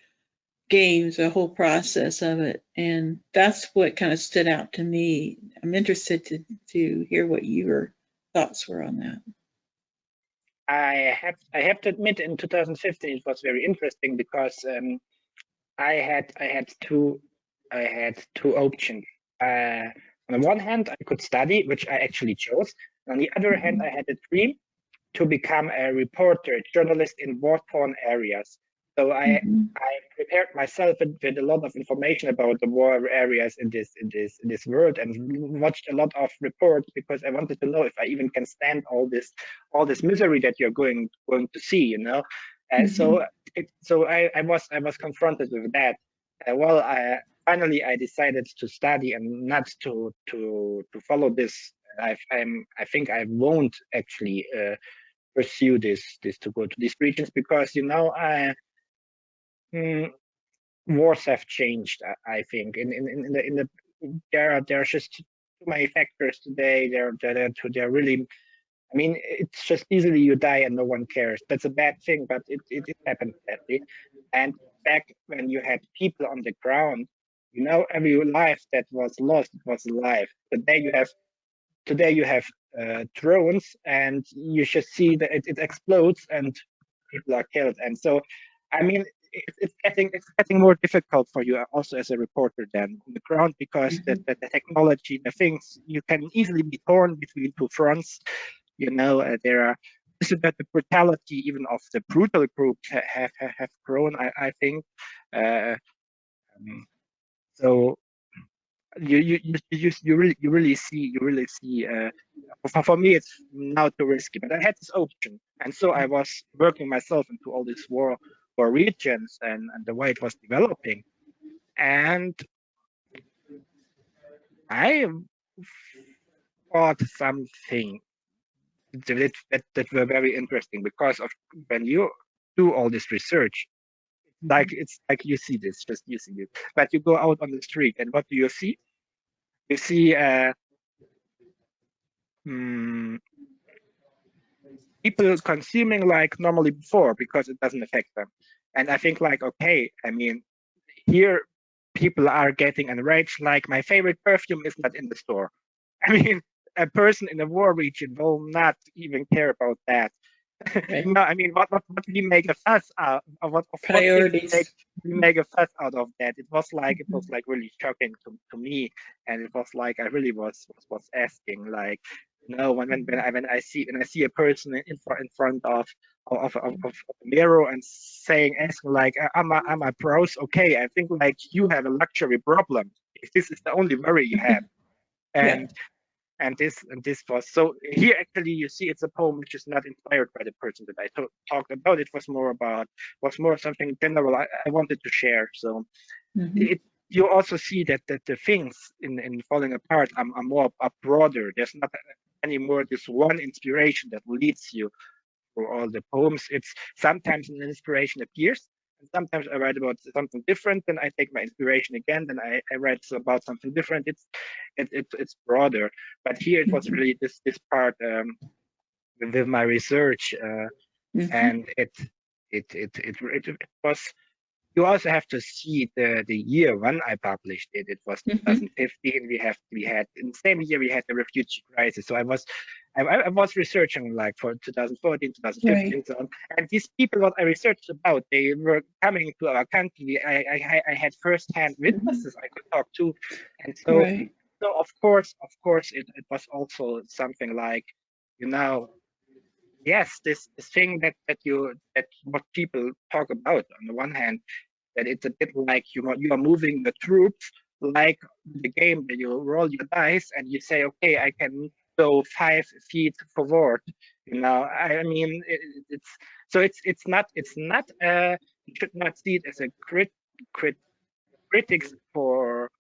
games, the whole process of it. And that's what kind of stood out to me. I'm interested to hear what your thoughts were on that. I have to admit, in 2015 it was very interesting because I had two I had two options. On the one hand, I could study, which I actually chose. On the other hand, I had a dream to become a reporter, journalist in war-torn areas. So I prepared myself with a lot of information about the war areas in this world, and watched a lot of reports because I wanted to know if I even can stand all this misery that you're going to see, you know. And so I was confronted with that. Finally I decided to study and not to follow this. I think I won't actually pursue this to go to these regions because, you know, wars have changed. I think in the there are just too many factors today. They're really. I mean, it's just easily you die and no one cares. That's a bad thing, but it happens sadly. And back when you had people on the ground, you know, every life that was lost was alive. Today you have drones, and you just see that it explodes and people are killed. And so, I mean, it's getting more difficult for you also as a reporter than on the ground because the technology, the things, you can easily be torn between two fronts. You know, there are this is that the brutality even of the brutal groups have grown. I think so. You really see. For me, it's now too risky. But I had this option, and so I was working myself into all these war regions and the way it was developing, and I thought something that were very interesting because of when you do all this research, like it's like you see this, just you see it, but you go out on the street and what do you see? You see people consuming like normally before because it doesn't affect them. And I think like, okay, I mean, here people are getting enraged, like my favorite perfume is not in the store. I mean, a person in a war region will not even care about that. Right. No, I mean, what we make a fuss out of? What Priorities. we make a fuss out of that? It was like really shocking to me, and it was like I really was asking, like, you know, when I see a person in front of a mirror and asking like, am I browse okay? I think like you have a luxury problem if this is the only worry you have, and. And this was so here actually you see it's a poem which is not inspired by the person that I talked about. It was more something general I wanted to share. So you also see that the things in falling apart are broader. There's not anymore this one inspiration that leads you through all the poems. It's sometimes an inspiration appears, and sometimes I write about something different, then I take my inspiration again, then I write about something different. It's broader, but here it was really this part with my research, and it was. You also have to see the year when I published it. It was 2015. We had in the same year we had the refugee crisis. So I was researching like for 2014, 2015, right. So on. And these people what I researched about, they were coming to our country. I had first-hand witnesses I could talk to, and so right. So of course it was also something like, you know, yes, this thing that what people talk about on the one hand, that it's a bit like you are moving the troops like the game that you roll your dice and you say, okay, I can go 5 feet forward. You know, I mean, it's not you should not see it as a critics for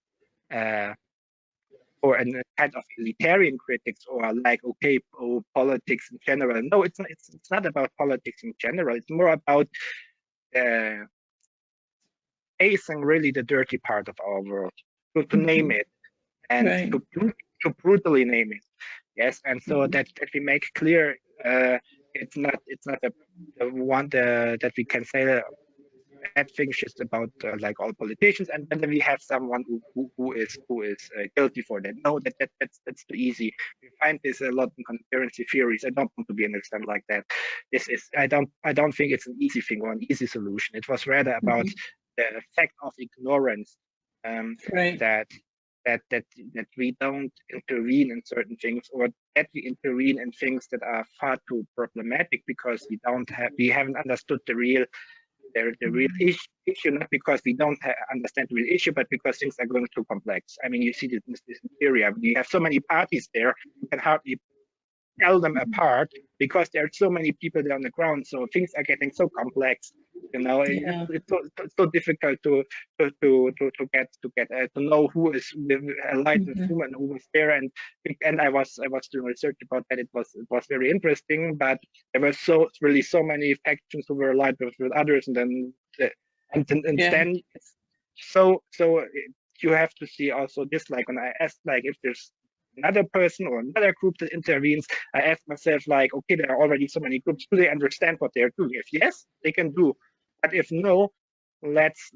or a kind of elitarian critics or like, okay, politics in general. No, it's not about politics in general. It's more about facing really the dirty part of our world, to name it, and right. to brutally name it. Yes, and so that we make clear, it's not a one that we can say bad things just about like all politicians, and then we have someone who is guilty for that. No, that's too easy. We find this a lot in conspiracy theories. I don't want to be understand like that. This is I don't think it's an easy thing or an easy solution. It was rather about the fact of ignorance Right. that we don't intervene in certain things, or that we intervene in things that are far too problematic because we haven't understood the real issue, not because we don't understand the real issue, but because things are going too complex. I mean, you see this in Syria. We have so many parties there, you can hardly tell them apart because there are so many people there on the ground. So things are getting so complex. Yeah. It's so difficult to know who is allied with whom and who was there. And I was doing research about that. It was very interesting, but there were so many factions who were allied with others, and then then it's so you have to see also this, like when I asked, like, if there's another person or another group that intervenes, I ask myself, like, okay, there are already so many groups. Do they understand what they're doing? If yes, they can do. But if no, let's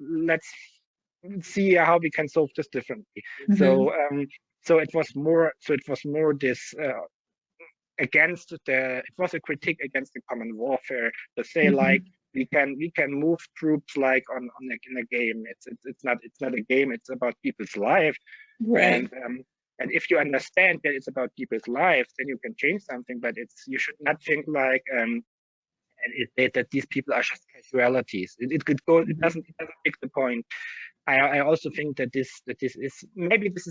see how we can solve this differently. So it was more this against it was a critique against the common warfare to say, like, we can move troops like in a game. It's not a game. It's about people's life. Right. And if you understand that it's about people's lives, then you can change something. But you should not think like that these people are just casualties. It doesn't make the point. I also think that this is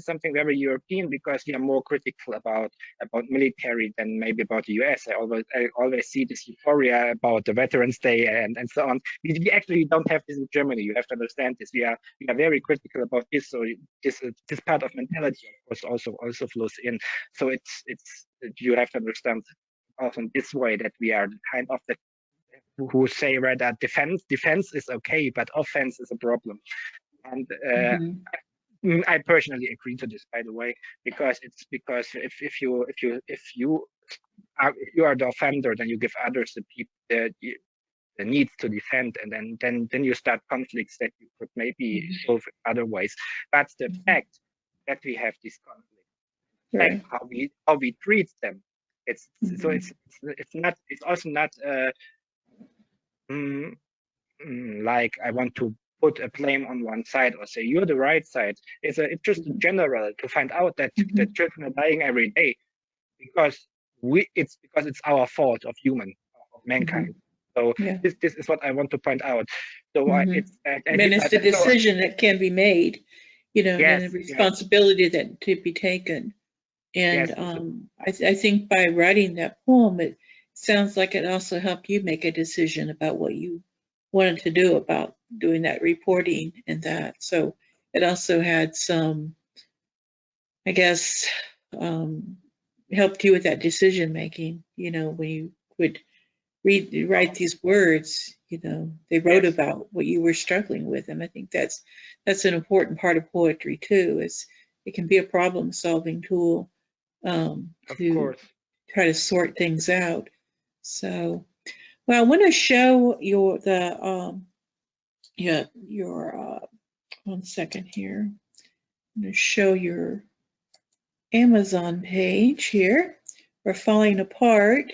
something very European, because we are more critical about military than maybe about the US. I always see this euphoria about the Veterans Day and so on. We actually don't have this in Germany. You have to understand this. We are very critical about this. So this part of mentality, of course, also flows in. So it's you have to understand also in this way that we are kind of the who say rather defense is okay, but offense is a problem. And I personally agree to this, by the way, because if you are the offender, then you give others the needs to defend, and then you start conflicts that you could maybe solve other ways. That's the fact that we have these conflicts, like how we treat them. It's also not like I want to put a blame on one side or say you're the right side. It's just general to find out that that children are dying every day because it's our fault of mankind. So this is what I want to point out. So it's the decision that can be made, and the responsibility that to be taken. And I think by writing that poem, it sounds like it also helped you make a decision about what you wanted to do about doing that reporting and that. So it also had some, I guess, helped you with that decision making, when you would write these words, they wrote about what you were struggling with. And I think that's an important part of poetry too, is it can be a problem solving tool to try to sort things out. So, well, I want to show your 1 second here. I'm going to show your Amazon page here. We're falling apart,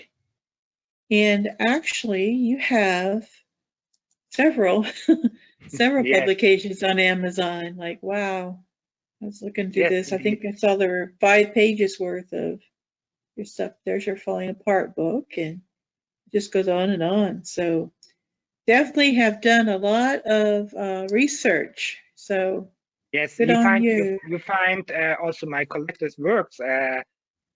and actually, you have several publications on Amazon. Like, wow, I was looking through this. I think I saw there were 5 pages worth of your stuff. There's your Falling Apart book, and it just goes on and on. So definitely have done a lot of research. So yes, good on you. You find also my collector's works there.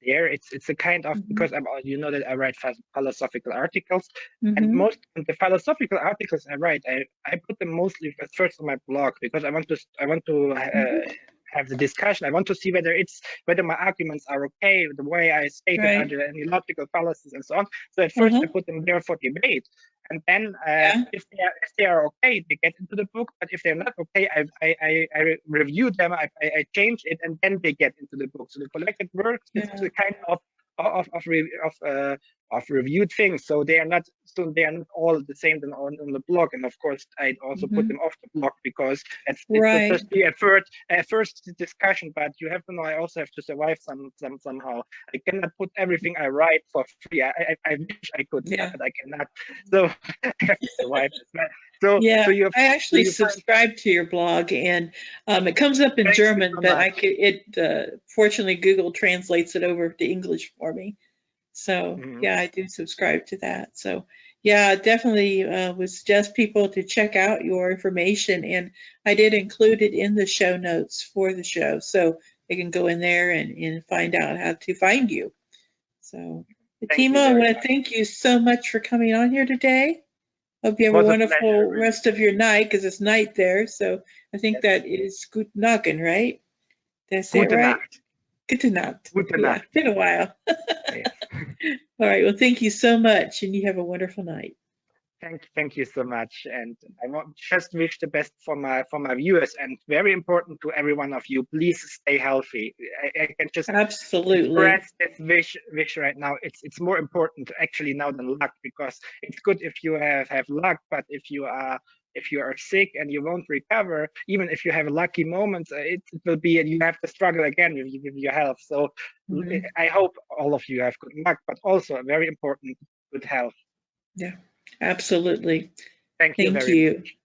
It's a kind of, because you know that I write philosophical articles, and most of the philosophical articles I write, I put them mostly first on my blog, because I want to have the discussion. I want to see whether my arguments are okay, the way I stated, are there any logical fallacies and so on. So at first I put them there for debate, and then if they are okay, they get into the book. But if they're not okay, I review them, I change it, and then they get into the book. So the collected works is a kind of reviewed things, so they are not all the same on the blog. And of course, I also put them off the blog because it's Right. just be a first discussion. But you have to know, I also have to survive somehow. I cannot put everything I write for free. I wish I could, Yeah. but I cannot. So I have to survive as well. So Yeah, so you have, I actually so you find, subscribe to your blog, and it comes up in thank you German, so but I much. could fortunately Google translates it over to English for me. So yeah, I do subscribe to that. So yeah, definitely would suggest people to check out your information, and I did include it in the show notes for the show, so they can go in there and find out how to find you. So Thank you Timo, I very want to much. thank you so much for coming on here today. Hope you have a Was a wonderful pleasure, really. rest of your night, because it's night there. So I think Yes. that is Guten Nacht, right? Did I say it Gute right? Nacht. Guten Nacht. Gute Yeah, Nacht. been a while. Yes. All right. Well, thank you so much, and you have a wonderful night. Thank you so much, and I want just wish the best for my viewers, and very important to every one of you. Please stay healthy. I can just Absolutely. express this wish right now. It's more important actually now than luck, because it's good if you have luck, but if you are sick and you won't recover, even if you have lucky moments, it will be, you have to struggle again with your health. So I hope all of you have good luck, but also very important, good health. Yeah, absolutely. Thank you Thank very you. much.